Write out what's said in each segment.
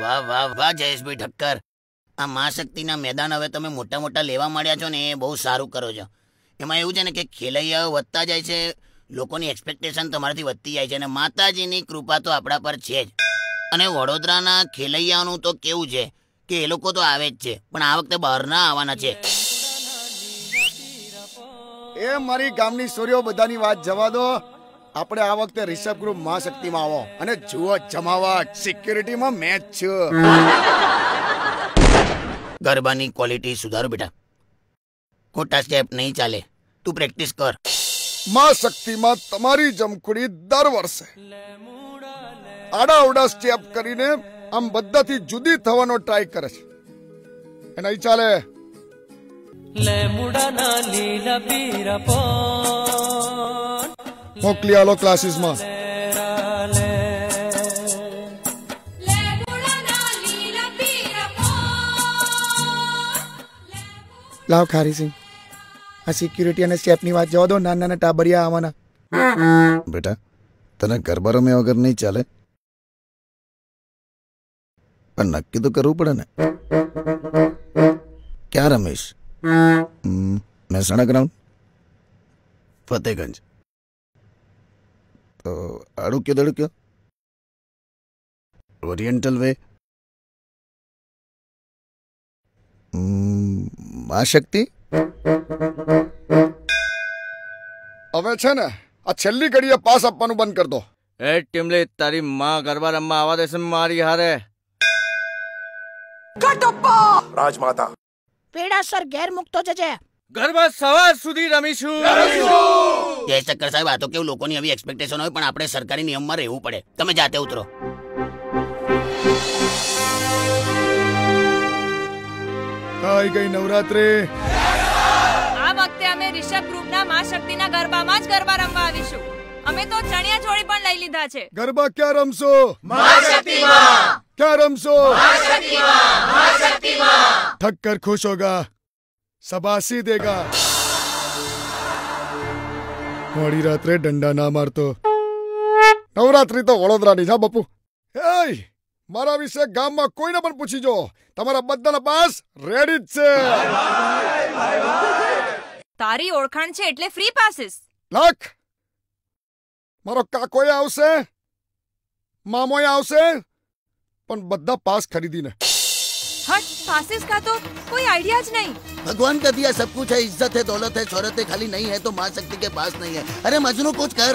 વાહ વાહ વાહ જયેશભાઈ ઠક્કર, આ મા શક્તિના મેદાન હવે તમે મોટા મોટા લેવા માંડ્યા છો ને, એ બહુ સારું કરો છો. એમાં એવું છે ને કે ખેલૈયાઓ વધતા જાય છે, લોકોની એક્સપેક્ટેશન તમારાથી વધતી જાય છે, અને માતાજીની કૃપા તો આપણા પર છે જ. અને વડોદરાના ખેલૈયાઓનું તો કેવું છે કે એ લોકો તો આવે જ છે, પણ આ વખતે બહારના આવવાના છે. એ મારી ગામની સોરીઓ બધાની વાત જવા દો. આપણે આ વખતે રિષભ ગ્રુપ મહાશક્તિમાં આવો અને જુઓ જમાવટ. સિક્યુરિટીમાં મેચ છે. ગરબાની ક્વોલિટી સુધારો બેટા, ખોટા સ્ટેપ નહીં ચાલે, તું પ્રેક્ટિસ કર. મહાશક્તિમાં તમારી જમખુડી દર વર્ષે આડાઅવડા સ્ટેપ કરીને આમ બધાથી જુદી થવાનો ટ્રાય કરે છે. એ નહીં ચાલે. મોકલી આલો ક્લાસીસમાં. લાવ ખારીસિંહ, આ સિક્યુરિટી અને સ્ટેપની વાત જવા દો. નાના નાના ટાબરિયા આવવાના. બેટા, તને ગરબા રમ્યા વગર નહીં ચાલે, પણ નક્કી તો કરવું પડે ને. ક્યાં રમેશ? મહેસાણા ગ્રાઉન્ડ, ફતેગંજ. તો અડુક્યો દડુક્યો, ઓરિએન્ટલ વે, મા શક્તિ. હવે છે ને આ છેલ્લી ઘડીએ પાસ આપવાનું બંધ કર દો. એ ટીમલે, તારી માં ગરબા રમવા આવવા દેશે મારી હારે? રાજમાતા પેડાસર ઘેર મુકતો જજે. ગરબા સવાર સુધી રમીશું. જય શક્કર સાહેબ, આ તો કેવું લોકોની આવી એક્સપેક્ટેશન હોય, પણ આપણે સરકારી નિયમમાં રહેવું પડે. તમે જાતે ઉતરો. આવી ગઈ નવરાત્રી. આ વખતે અમે રિષભ ગ્રુપના મા શક્તિના ગરબામાં જ ગરબા રમવા આવીશું. અમે તો ચણિયા ચોળી પણ લઈ લીધા છે. ગરબા ક્યાં રમશો? મા શક્તિમાં. ક્યાં રમશો? મા શક્તિમાં. મા શક્તિમાં. ઠક્કર ખુશ હોગા, સબાસી દેગા. મોડી રાત્રે ડંડા ના મારતો. નવરાત્રી તો વડોદરાની છે બાપુ. એય, મારા વિશે ગામમાં કોઈને પણ પૂછી જો, તમારા બધાના પાસ રેડી જ છે. તારી ઓળખાણ છે એટલે ફ્રી પાસીસ. લાખ મારો કાકોય આવશે, મામોય આવશે, પણ બધા પાસ ખરીદીને. હટ, પાસીસ કા તો કોઈ આઈડિયા જ નહીં. भगवान का दिया सब कुछ है, इज्जत है, दौलत है, शोहरत है, खाली नहीं है तो माँ शक्ति के पास नहीं है. अरे मजनू कुछ कर.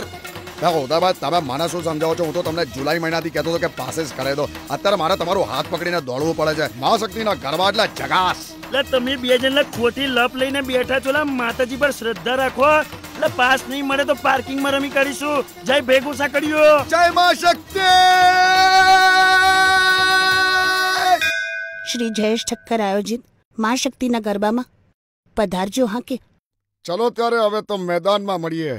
ઉદાબાદ તમે મને શું સમજાવો છો? હું તો તમને જુલાઈ મહિનાથી કહેતો હતો કે પાસીસ કરાવી દો. અત્યારે મારે તમારું હાથ પકડીને દોડવું પડે છે. મા શક્તિના ગરબા એટલે જગાસ. એટલે તમે બે જણ ખોટી લપ લઈને બેઠા છો. માતાજી પર શ્રદ્ધા રાખો. એટલે પાસ નહીં મળે તો પાર્કિંગમાં રમી કરીશું. જય ભેગું સાંકળ્યો. જય મા શક્તિ. શ્રી જયેશ ઠક્કર આયોજિત મા શક્તિના ગરબામાં પધારજો. હા કે ચલો ત્યારે હવે તો મેદાનમાં મળીએ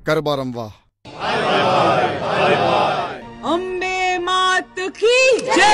ગરબા રમવા. અંબે માત કી જય.